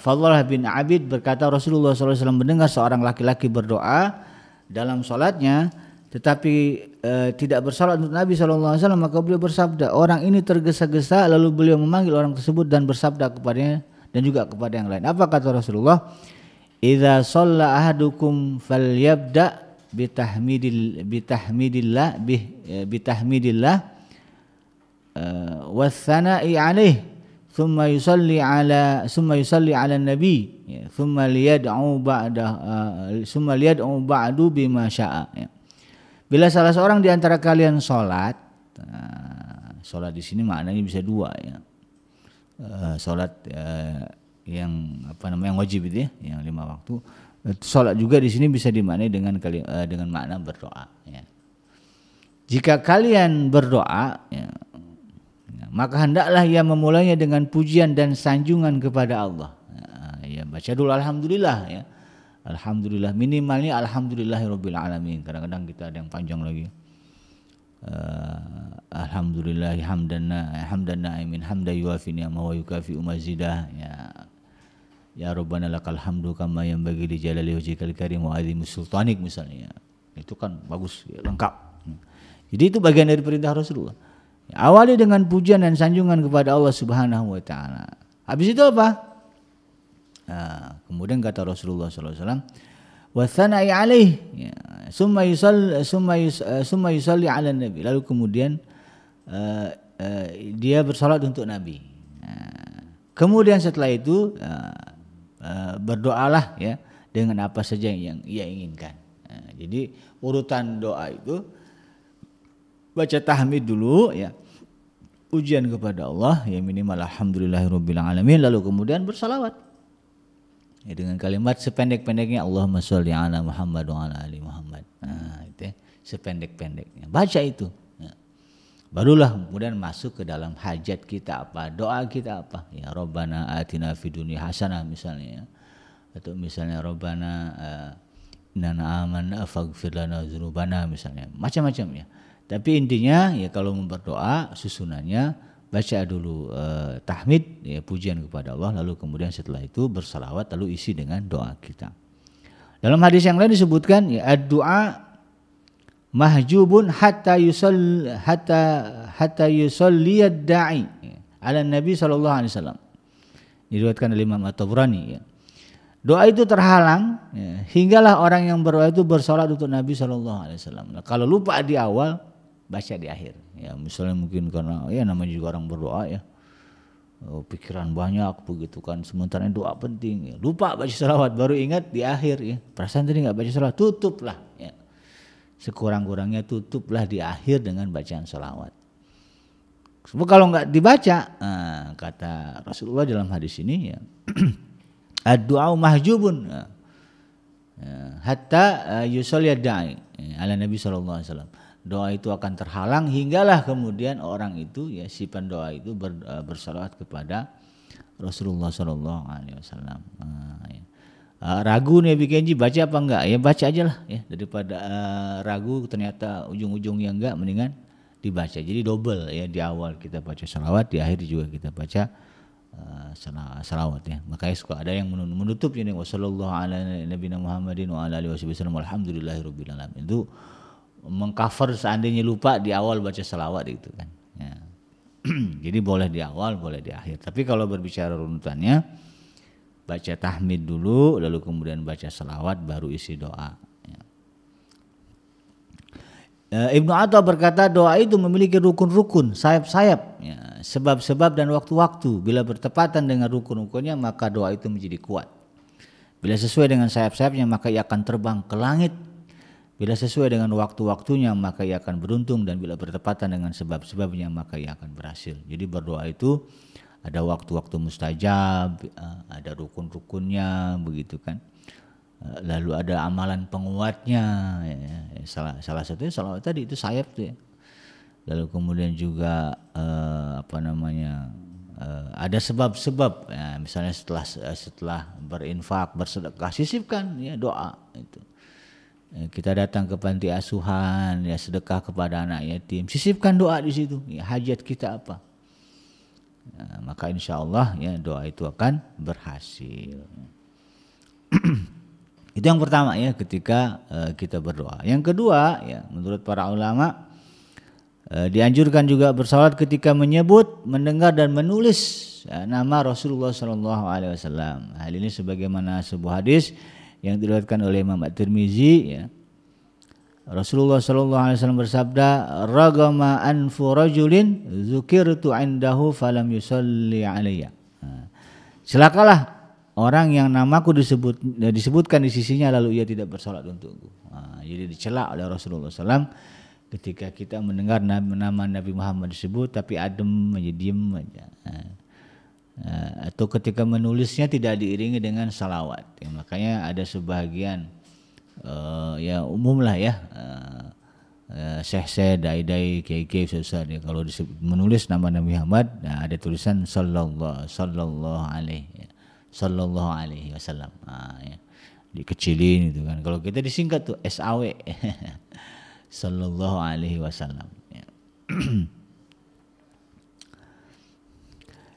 Fadlah bin Abid berkata Rasulullah SAW mendengar seorang laki-laki berdoa dalam sholatnya, tetapi tidak bersalat untuk Nabi SAW, maka beliau bersabda, orang ini tergesa-gesa, lalu beliau memanggil orang tersebut dan bersabda kepadanya dan juga kepada yang lain. Apa kata Rasulullah? Idza shalla ahadukum falyabda bitahmidillah wassana'i alaih summa yusalli ala nabi ya, summa liyad'u ba'du bima syaa ya. Bila salah seorang di antara kalian salat, salat di sini maknanya bisa dua ya. Salat yang yang wajib itu ya, yang 5 waktu. Salat juga di sini bisa dimaknai dengan makna berdoa ya. Jika kalian berdoa ya, maka hendaklah ia memulainya dengan pujian dan sanjungan kepada Allah. Ya, baca dulu alhamdulillah ya. Alhamdulillah, minimalnya alhamdulillahirabbil alamin. Kadang-kadang kita ada yang panjang lagi. Alhamdulillah hamdan na'imin hamdan yuafi ni'amahu wa yukafi'u mazidah ya. Ya Rabbana lakal hamdu kama yanbaghi li jalali wajhikal karim wa 'azimi sultanik misalnya. Itu kan bagus ya, lengkap. Jadi itu bagian dari perintah Rasulullah. Awali dengan pujian dan sanjungan kepada Allah Subhanahu wa taala. Habis itu apa? Kemudian kata Rasulullah sallallahu alaihi wasallam, wa tsana'i alaihi, ya, summa yusalli ala nabi. Lalu kemudian dia bersalat untuk Nabi. Kemudian setelah itu berdoalah ya dengan apa saja yang ia inginkan. Jadi urutan doa itu baca tahmid dulu ya, pujian kepada Allah ya, minimal alhamdulillahirabbil alamin, lalu kemudian bersalawat ya, dengan kalimat sependek-pendeknya Allahumma sholli ala Muhammad wa ala ali Muhammad. Itu ya, sependek-pendeknya baca itu ya. Barulah kemudian masuk ke dalam hajat kita apa, doa kita apa ya, Rabbana atina fid dunya hasanah misalnya ya. Atau misalnya Rabbana inna amanna faghfir lana dzunubana misalnya, macam-macam ya. Tapi intinya ya kalau berdoa susunannya baca dulu tahmid ya, pujian kepada Allah, lalu kemudian setelah itu bersalawat, lalu isi dengan doa kita. Dalam hadis yang lain disebutkan ya, ad-du'a mahjubun hatta yusalli ad-da'i ala Nabi sallallahu alaihi wasallam. Diriwayatkan oleh Imam At-Tabrani ya. Doa itu terhalang ya, hinggalah orang yang berdoa itu bersolat untuk Nabi sallallahu alaihi wasallam. Nah, kalau lupa di awal, baca di akhir. Ya, misalnya mungkin karena ya namanya juga orang berdoa ya. Pikiran banyak begitu kan, sementara doa penting ya. Lupa baca salawat, baru ingat di akhir ya. Perasaan tadi enggak baca salawat, tutuplah ya. Sekurang-kurangnya tutuplah di akhir dengan bacaan salawat. Sebab kalau enggak dibaca, kata Rasulullah dalam hadis ini ya. Ad-du'a mahjubun hatta yusalli ad-da'i ala Nabi sallallahu alaihi wasallam. Doa itu akan terhalang hinggalah kemudian orang itu ya, si pendoa itu bersalawat kepada Rasulullah sallallahu alaihi wasallam. Ragu nih bikin baca apa enggak? Ya baca aja lah ya, daripada ragu ternyata ujung-ujungnya enggak, mendingan dibaca. Jadi double ya, di awal kita baca salawat, di akhir juga kita baca salawat ya. Makanya suka ada yang menutupnya nih wasallallahu ala nabiyina Muhammadin wa ala alihi wasallam alhamdulillahirabbil alamin. Itu mengcover seandainya lupa di awal baca salawat itu kan ya. Jadi boleh di awal, boleh di akhir. Tapi kalau berbicara runutannya, baca tahmid dulu, lalu kemudian baca salawat, baru isi doa ya. Ibnu Atha berkata doa itu memiliki rukun-rukun, sayap-sayap ya, sebab-sebab dan waktu-waktu. Bila bertepatan dengan rukun-rukunnya maka doa itu menjadi kuat. Bila sesuai dengan sayap-sayapnya maka ia akan terbang ke langit. Bila sesuai dengan waktu-waktunya maka ia akan beruntung, dan bila bertepatan dengan sebab-sebabnya maka ia akan berhasil. Jadi berdoa itu ada waktu-waktu mustajab, ada rukun-rukunnya begitu kan. Lalu ada amalan penguatnya ya. Salah satunya salawat tadi itu sayap tuh ya. Lalu kemudian juga ada sebab-sebab ya, misalnya setelah berinfak, bersedekah, sisipkan ya doa itu. Kita datang ke panti asuhan ya, sedekah kepada anak yatim, sisipkan doa di situ ya, hajat kita apa. Maka insya Allah ya doa itu akan berhasil. Itu yang pertama ya, ketika kita berdoa. Yang kedua ya, menurut para ulama dianjurkan juga bersalawat ketika menyebut, mendengar dan menulis nama Rasulullah SAW. Hal ini sebagaimana sebuah hadis yang diriwayatkan oleh Imam At-Tirmizi ya, Rasulullah sallallahu alaihi wasallam bersabda, "Ragama anfu rajulin dzukirtu indahu falam yusalli alayya." Celakalah orang yang namaku disebutkan di sisinya lalu ia tidak bersalat untukku. Jadi dicela oleh Rasulullah SAW ketika kita mendengar nama Nabi Muhammad disebut tapi adem aja, diem aja. Atau ketika menulisnya tidak diiringi dengan salawat. Ya, makanya ada sebagian ya umum lah ya, syekh-syekh, dai-dai, kiai-kiai, ustaz ya, kalau menulis nama Nabi Muhammad, ada tulisan sallallahu alaihi wasallam, ya, dikecilin itu kan. Kalau kita disingkat tuh SAW, sallallahu alaihi wasallam. Ya.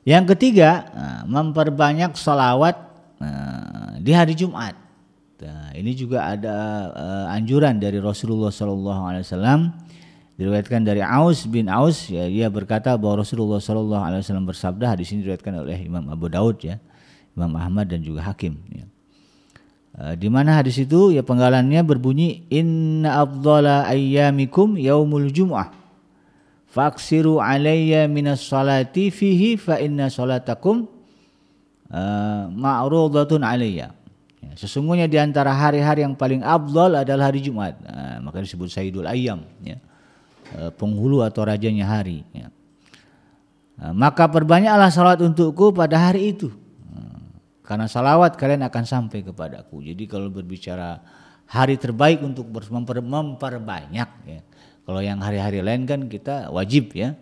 Yang ketiga, memperbanyak salawat di hari Jumat. Nah, ini juga ada anjuran dari Rasulullah SAW. Diriwayatkan dari Aus bin Aus, ya, dia berkata bahwa Rasulullah SAW bersabda, hadis ini diriwayatkan oleh Imam Abu Daud, ya, Imam Ahmad dan juga Hakim. Ya. Di mana hadis itu ya penggalannya berbunyi, Inna afdhala ayyamikum yaumul jum'ah faksiru alayya minas salati fihi fa inna salatakum ma'rudatun alayya. Sesungguhnya di antara hari-hari yang paling afdal adalah hari Jumat. Maka disebut Sayyidul Ayyam, ya, penghulu atau rajanya hari. Ya. Maka perbanyaklah salawat untukku pada hari itu. Karena salawat kalian akan sampai kepadaku. Jadi kalau berbicara hari terbaik untuk memperbanyak, ya. Kalau yang hari-hari lain kan kita wajib, ya,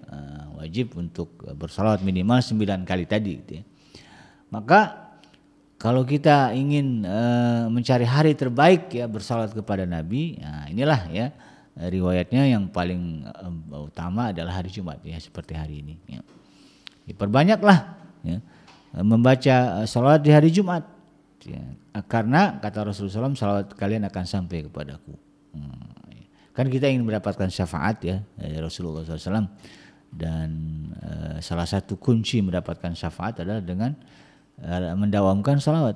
wajib untuk bersalawat minimal 9 kali tadi, gitu ya. Maka kalau kita ingin mencari hari terbaik, ya, bersalawat kepada Nabi, nah inilah, ya, riwayatnya yang paling utama adalah hari Jumat, ya, seperti hari ini. Ya. Perbanyaklah, ya, membaca salawat di hari Jumat, ya, karena kata Rasulullah SAW, salawat kalian akan sampai kepadaku. Kan kita ingin mendapatkan syafaat, ya, dari Rasulullah SAW, dan salah satu kunci mendapatkan syafaat adalah dengan mendawamkan salawat.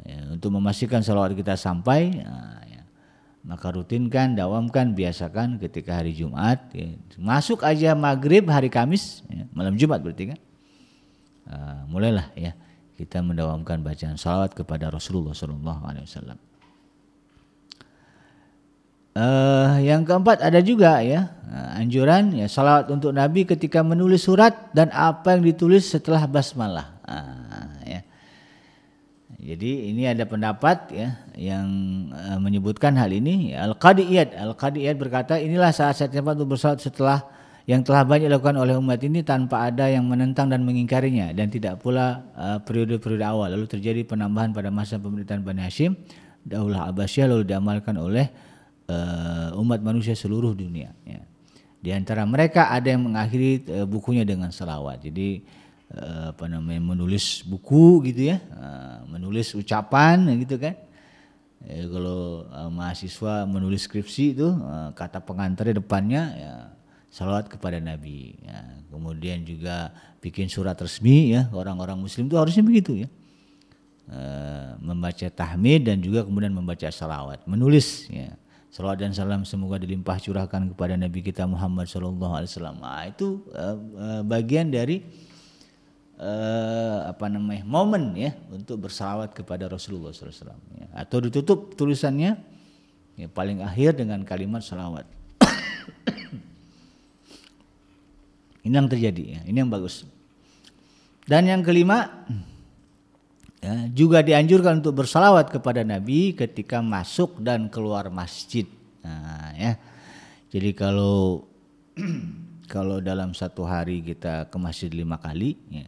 Ya, untuk memastikan salawat kita sampai, ya, maka rutinkan, dawamkan, biasakan ketika hari Jumat, ya. Masuk aja maghrib hari Kamis, ya, malam Jumat berarti kan, mulailah, ya, kita mendawamkan bacaan salawat kepada Rasulullah SAW. Yang keempat ada juga, ya, anjuran, ya, salawat untuk Nabi ketika menulis surat dan apa yang ditulis setelah basmalah. Ya. Jadi ini ada pendapat, ya, yang menyebutkan hal ini. Al-Qadiyat berkata, inilah saat-saat yang tepat untuk bersalawat setelah yang telah banyak dilakukan oleh umat ini tanpa ada yang menentang dan mengingkarinya, dan tidak pula periode-periode awal. Lalu terjadi penambahan pada masa pemerintahan Bani Hashim, Daulah Abbasiyah, lalu diamalkan oleh umat manusia seluruh dunia. Ya. Di antara mereka ada yang mengakhiri bukunya dengan salawat. Jadi menulis buku, gitu ya, menulis ucapan, gitu kan. Kalau mahasiswa menulis skripsi itu, kata pengantarnya depannya, ya, salawat kepada Nabi. Ya. Kemudian juga bikin surat resmi, ya, orang-orang Muslim itu harusnya begitu, ya, membaca tahmid dan juga kemudian membaca salawat, menulis, ya. Salawat dan salam semoga dilimpah curahkan kepada Nabi kita Muhammad SAW. Itu bagian dari momen, ya, untuk bersalawat kepada Rasulullah SAW. Ya. Atau ditutup tulisannya, ya, paling akhir dengan kalimat salawat. Ini yang terjadi, ya. Ini yang bagus. Dan yang kelima, ya, juga dianjurkan untuk bersalawat kepada Nabi ketika masuk dan keluar masjid. Nah, ya. Jadi kalau dalam satu hari kita ke masjid 5 kali, ya,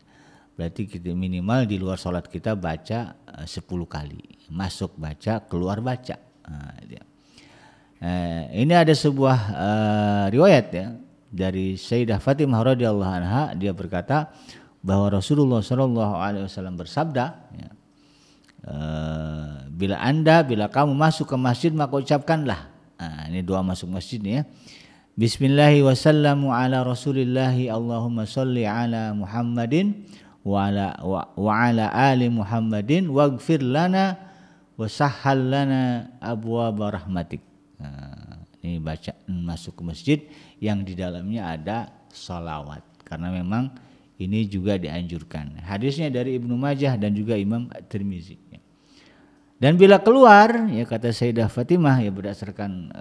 berarti kita minimal di luar sholat kita baca 10 kali. Masuk baca, keluar baca. Nah, ya. Ini ada sebuah riwayat, ya, dari Sayyidah Fatimah radhiyallahu anha. Dia berkata bahwa Rasulullah SAW bersabda, ya, bila kamu masuk ke masjid maka ucapkanlah, ini doa masuk masjid, ya, Bismillahi wa sallamu ala rasulillahi Allahumma salli ala Muhammadin wa ala ali Muhammadin waghfir lana wa sahhal lana abwaaba rahmatik. ini bacaan masuk ke masjid yang di dalamnya ada salawat, karena memang ini juga dianjurkan. Hadisnya dari Ibnu Majah dan juga Imam Tirmizi. Dan bila keluar, ya kata Sayyidah Fatimah, ya berdasarkan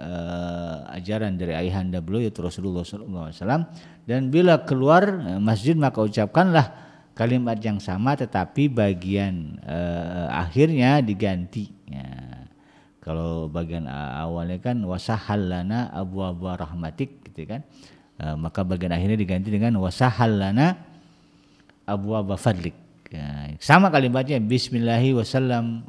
ajaran dari ayahanda beliau yaitu Rasulullah SAW, dan bila keluar masjid maka ucapkanlah kalimat yang sama tetapi bagian akhirnya diganti. Ya. Kalau bagian awalnya kan wasahallana abwaaba rahmatik gitu kan, maka bagian akhirnya diganti dengan wasahallana abwaaba fadlik. Ya, sama kalimatnya Bismillahi wasallam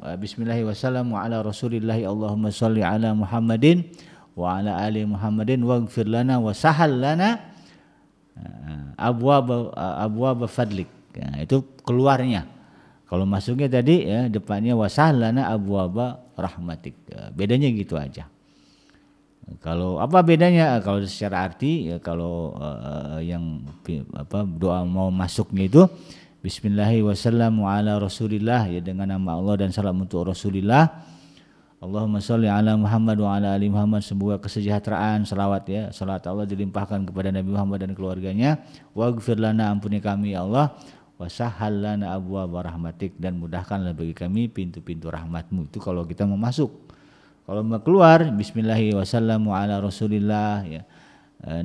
wa ala rasulillahi Allahumma sholli ala Muhammadin wa ala ali Muhammadin waghfir lana wa sahal lana abwaaba fadlik. Ya, itu keluarnya. Kalau masuknya tadi ya depannya wa sahal lana abwaaba rahmatik. Ya, bedanya gitu aja. Kalau apa bedanya? Kalau secara arti ya kalau yang doa mau masuknya itu Bismillahi wasallamu ala rasulillah, ya dengan nama Allah dan salam untuk Rasulillah. Allahumma sholli ala Muhammad wa ala ali Muhammad, semoga kesejahteraan, salawat ya, salat Allah dilimpahkan kepada Nabi Muhammad dan keluarganya. Waghfir lana, ampuni kami ya Allah. Wasahhal lana abwaaba rahmatik, dan mudahkanlah bagi kami pintu-pintu rahmatmu. Itu kalau kita mau masuk. Kalau mau keluar Bismillahi wasallamu ala rasulillah ya,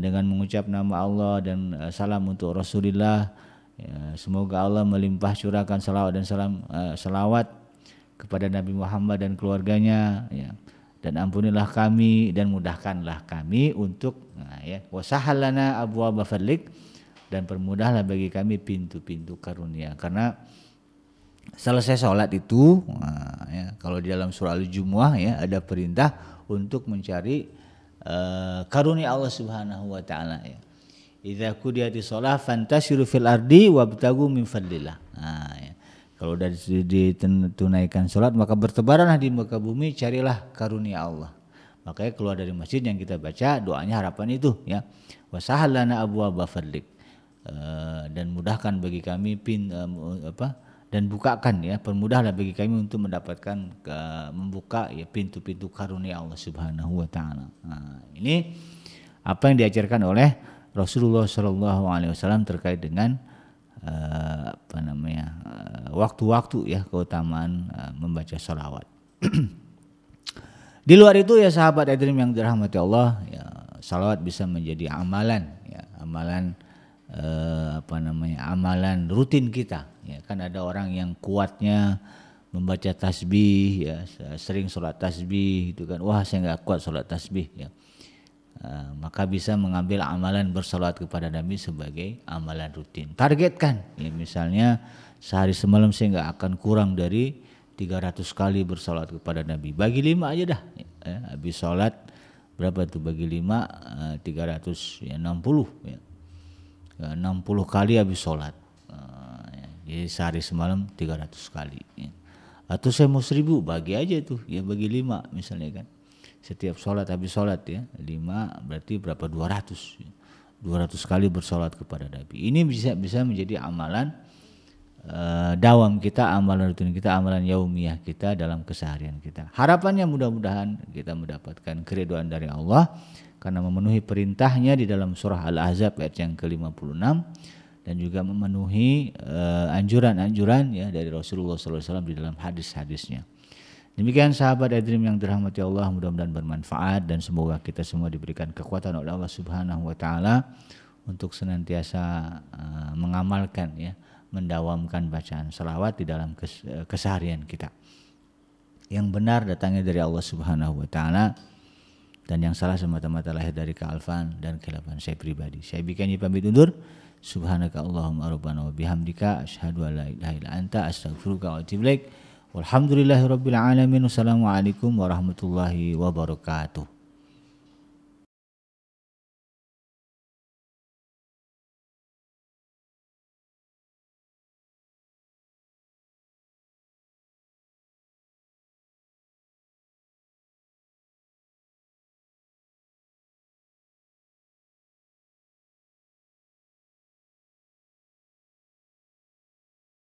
dengan mengucap nama Allah dan salam untuk Rasulillah. Ya, semoga Allah melimpah curahkan salawat dan salawat kepada Nabi Muhammad dan keluarganya ya. Dan ampunilah kami dan mudahkanlah kami untuk ya wasahhal lana abwaaba fadlik, dan permudahlah bagi kami pintu-pintu karunia. Karena selesai sholat itu ya, kalau di dalam surah Al-Jumu'ah ya ada perintah untuk mencari karunia Allah Subhanahu wa taala ya. Idza qudiyati shalah fantashiru fil ardi wabtagu min fadlillah. Nah, ya. Kalau sudah ditunaikan salat maka bertebaranlah di muka bumi, carilah karunia Allah. Makanya keluar dari masjid yang kita baca doanya harapan itu ya. Wasahhal lana abwaaba fadlik. Dan mudahkan bagi kami dan bukakan ya, permudahlah bagi kami untuk mendapatkan membuka ya pintu-pintu karunia Allah Subhanahu wa taala. Nah, ini apa yang diajarkan oleh Rasulullah SAW terkait dengan waktu-waktu ya keutamaan membaca salawat. Di luar itu ya sahabat hadirin yang dirahmati Allah, ya salawat bisa menjadi amalan ya, amalan rutin kita ya. Kan ada orang yang kuatnya membaca tasbih ya, sering sholat tasbih itu kan, wah saya nggak kuat sholat tasbih ya. Maka bisa mengambil amalan bersalawat kepada Nabi sebagai amalan rutin. Targetkan ya, misalnya sehari semalam saya nggak akan kurang dari 300 kali bersalawat kepada Nabi. Bagi 5 aja dah ya. Habis sholat berapa tuh bagi 5 360 ya. 60 kali habis sholat. Jadi sehari semalam 300 kali ya. Atau saya mau 1000 bagi aja tuh ya, bagi 5 misalnya kan. Setiap sholat habis sholat ya 5 berarti berapa 200 kali bersolat kepada Nabi. Ini bisa menjadi amalan dawam kita, amalan rutin kita, amalan yaumiyah kita dalam keseharian kita. Harapannya mudah-mudahan kita mendapatkan keridhaan dari Allah karena memenuhi perintahnya di dalam surah Al-Ahzab ayat yang ke-56 dan juga memenuhi anjuran-anjuran ya dari Rasulullah SAW di dalam hadis-hadisnya. Demikian sahabat hadirin yang dirahmati Allah, mudah-mudahan bermanfaat dan semoga kita semua diberikan kekuatan oleh Allah Subhanahu wa taala untuk senantiasa mengamalkan ya, mendawamkan bacaan salawat di dalam keseharian kita. Yang benar datangnya dari Allah Subhanahu wa taala dan yang salah semata-mata lahir dari kealfaan dan khilafan saya pribadi. Saya bikin pamit undur. Subhanaka Allahumma rabbana wa bihamdika asyhadu an la ilaha illa anta astaghfiruka wa atubu ilaik. Walhamdulillahirabbil alamin. Wassalamualaikum warahmatullahi wabarakatuh.